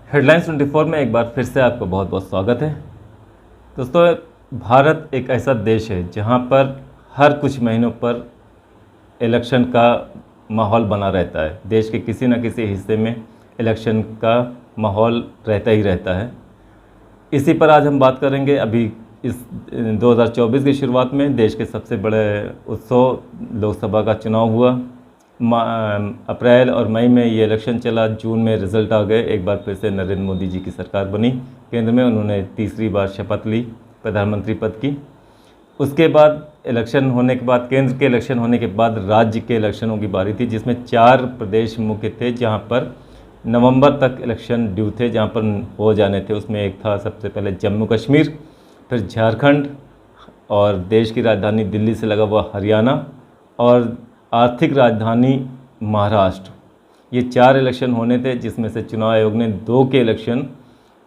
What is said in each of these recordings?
Headlines 24 में एक बार फिर से आपका बहुत बहुत स्वागत है। दोस्तों, भारत एक ऐसा देश है जहां पर हर कुछ महीनों पर इलेक्शन का माहौल बना रहता है। देश के किसी न किसी हिस्से में इलेक्शन का माहौल रहता ही रहता है। इसी पर आज हम बात करेंगे। अभी इस 2024 की शुरुआत में देश के सबसे बड़े उत्सव लोकसभा का चुनाव हुआ। अप्रैल और मई में ये इलेक्शन चला, जून में रिज़ल्ट आ गए। एक बार फिर से नरेंद्र मोदी जी की सरकार बनी केंद्र में। उन्होंने तीसरी बार शपथ ली प्रधानमंत्री पद की। उसके बाद इलेक्शन होने के बाद, केंद्र के इलेक्शन होने के बाद राज्य के इलेक्शनों की बारी थी, जिसमें 4 प्रदेश मुख्य थे जहां पर नवंबर तक इलेक्शन ड्यू थे, जहां पर हो जाने थे। उसमें एक था सबसे पहले जम्मू कश्मीर, फिर झारखंड, और देश की राजधानी दिल्ली से लगा हुआ हरियाणा, और आर्थिक राजधानी महाराष्ट्र। ये 4 इलेक्शन होने थे, जिसमें से चुनाव आयोग ने 2 के इलेक्शन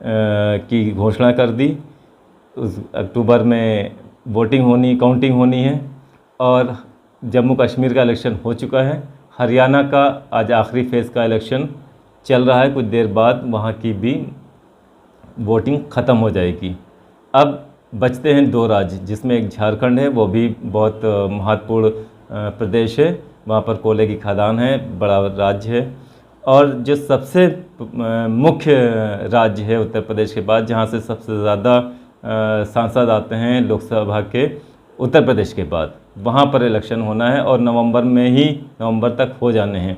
की घोषणा कर दी। उस अक्टूबर में काउंटिंग होनी है, और जम्मू कश्मीर का इलेक्शन हो चुका है। हरियाणा का आज आखिरी फेज़ का इलेक्शन चल रहा है। कुछ देर बाद वहाँ की भी वोटिंग ख़त्म हो जाएगी। अब बचते हैं 2 राज्य, जिसमें एक झारखंड है, वो भी बहुत महत्वपूर्ण प्रदेश है। वहाँ पर कोयले की खदान है, बड़ा राज्य है। और जो सबसे मुख्य राज्य है उत्तर प्रदेश के बाद, जहाँ से सबसे ज़्यादा सांसद आते हैं लोकसभा के, उत्तर प्रदेश के बाद, वहाँ पर इलेक्शन होना है और नवंबर तक हो जाने हैं।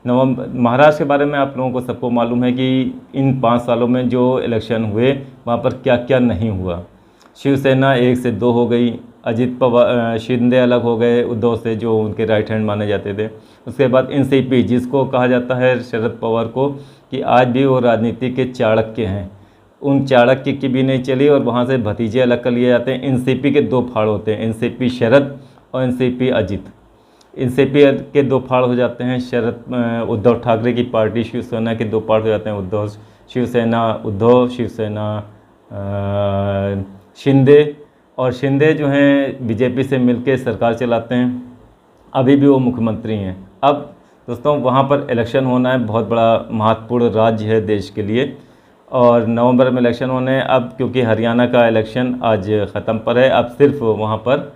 महाराष्ट्र के बारे में आप लोगों को सबको मालूम है कि इन 5 सालों में जो इलेक्शन हुए वहाँ पर क्या क्या नहीं हुआ। शिवसेना 1 से 2 हो गई, अजित पवार शिंदे अलग हो गए उद्धव से, जो उनके राइट हैंड माने जाते थे। उसके बाद एनसीपी, जिसको कहा जाता है शरद पवार को कि आज भी वो राजनीति के चाणक्य हैं, उन चाणक्य की भी नहीं चली, और वहाँ से भतीजे अलग कर लिए जाते हैं। एनसीपी के 2 फाड़ होते हैं, एनसीपी शरद और एनसीपी अजित। एनसीपी के 2 फाड़ हो जाते हैं। उद्धव ठाकरे की पार्टी शिवसेना के 2 पार्ट हो जाते हैं, उद्धव शिवसेना शिंदे। और शिंदे जो हैं बीजेपी से मिलके सरकार चलाते हैं, अभी भी वो मुख्यमंत्री हैं। अब दोस्तों, वहाँ पर इलेक्शन होना है, बहुत बड़ा महत्वपूर्ण राज्य है देश के लिए, और नवंबर में इलेक्शन होने हैं। अब क्योंकि हरियाणा का इलेक्शन आज ख़त्म पर है, अब सिर्फ वहाँ पर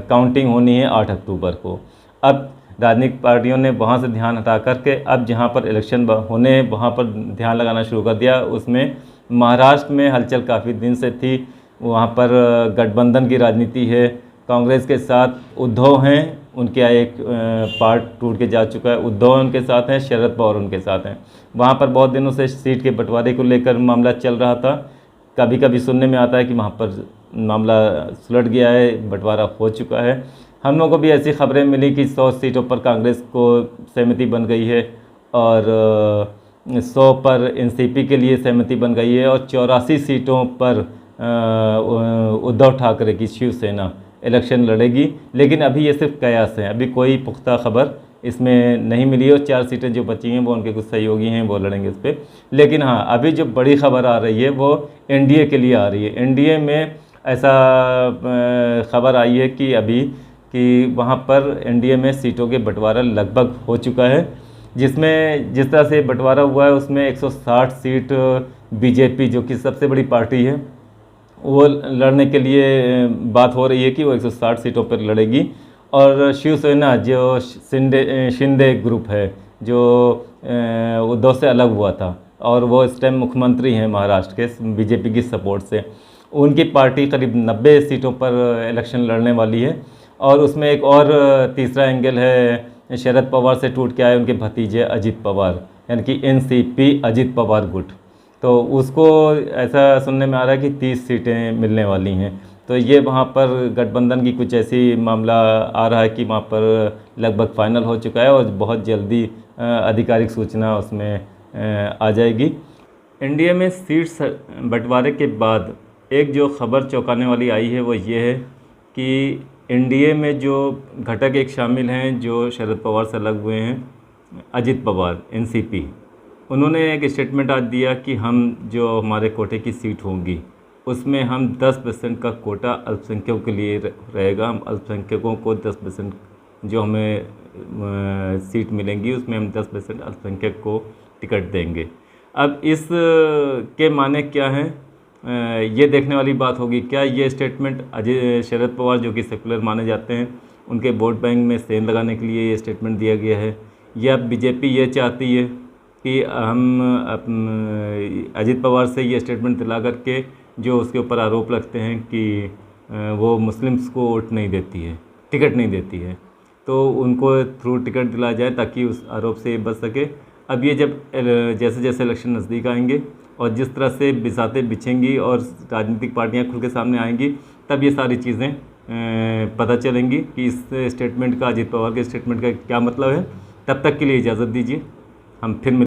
काउंटिंग होनी है 8 अक्टूबर को। अब राजनीतिक पार्टियों ने वहाँ से ध्यान हटा करके अब जहाँ पर इलेक्शन होने वहाँ पर ध्यान लगाना शुरू कर दिया। उसमें महाराष्ट्र में हलचल काफ़ी दिन से थी। वहाँ पर गठबंधन की राजनीति है, कांग्रेस के साथ उद्धव हैं, उनके एक पार्ट टूट के जा चुका है। उद्धव उनके साथ हैं, शरद पवार उनके साथ हैं। वहाँ पर बहुत दिनों से सीट के बंटवारे को लेकर मामला चल रहा था। कभी कभी सुनने में आता है कि वहाँ पर मामला सुलझ गया है, बंटवारा हो चुका है। हम लोगों को भी ऐसी खबरें मिली कि 100 सीटों पर कांग्रेस को सहमति बन गई है, और 100 पर एनसीपी के लिए सहमति बन गई है, और 84 सीटों पर उद्धव ठाकरे की शिवसेना इलेक्शन लड़ेगी। लेकिन अभी ये सिर्फ कयास हैं, अभी कोई पुख्ता खबर इसमें नहीं मिली है। और 4 सीटें जो बची हैं वो उनके कुछ सहयोगी हैं, वो लड़ेंगे इस पर। लेकिन हाँ, अभी जो बड़ी खबर आ रही है वो एनडीए के लिए आ रही है। एनडीए में ऐसा खबर आई है कि वहाँ पर एनडीए में सीटों के बंटवारा लगभग हो चुका है, जिसमें जिस तरह से बंटवारा हुआ है उसमें 160 सीट बीजेपी, जो कि सबसे बड़ी पार्टी है, वो लड़ने के लिए बात हो रही है कि वो 160 सीटों पर लड़ेगी। और शिवसेना, जो शिंदे ग्रुप है, जो उद्धव से अलग हुआ था और वो इस टाइम मुख्यमंत्री हैं महाराष्ट्र के बीजेपी की सपोर्ट से, उनकी पार्टी करीब 90 सीटों पर इलेक्शन लड़ने वाली है। और उसमें एक और तीसरा एंगल है, शरद पवार से टूट के आए उनके भतीजे अजित पवार, यानी कि एनसीपी अजित पवार गुट। तो उसको ऐसा सुनने में आ रहा है कि 30 सीटें मिलने वाली हैं। तो ये वहाँ पर गठबंधन की कुछ ऐसी मामला आ रहा है कि वहाँ पर लगभग फाइनल हो चुका है, और बहुत जल्दी आधिकारिक सूचना उसमें आ जाएगी। एनडीए में सीट्स बंटवारे के बाद एक जो खबर चौंकाने वाली आई है वो ये है कि एनडीए में जो घटक एक शामिल हैं जो शरद पवार से अलग हुए हैं, अजित पवार एनसीपी, उन्होंने एक स्टेटमेंट आज दिया कि हम जो हमारे कोटे की सीट होंगी उसमें हम 10% का कोटा अल्पसंख्यकों के लिए रहेगा। हम अल्पसंख्यकों को 10% जो हमें सीट मिलेंगी उसमें हम 10% अल्पसंख्यक को टिकट देंगे। अब इस के माने क्या हैं, ये देखने वाली बात होगी। क्या ये स्टेटमेंट अजय शरद पवार जो कि सेकुलर माने जाते हैं, उनके वोट बैंक में सेंध लगाने के लिए ये स्टेटमेंट दिया गया है, या बीजेपी ये चाहती है कि हम अजित पवार से ये स्टेटमेंट दिला करके जो उसके ऊपर आरोप लगते हैं कि वो मुस्लिम्स को वोट नहीं देती है, टिकट नहीं देती है, तो उनको थ्रू टिकट दिलाया जाए ताकि उस आरोप से बच सके। अब ये जब जैसे जैसे इलेक्शन नज़दीक आएंगे और जिस तरह से बिसातें बिछेंगी और राजनीतिक पार्टियां खुल के सामने आएंगी, तब ये सारी चीज़ें पता चलेंगी कि इस स्टेटमेंट का, अजित पवार के स्टेटमेंट का क्या मतलब है। तब तक के लिए इजाज़त दीजिए, हम फिर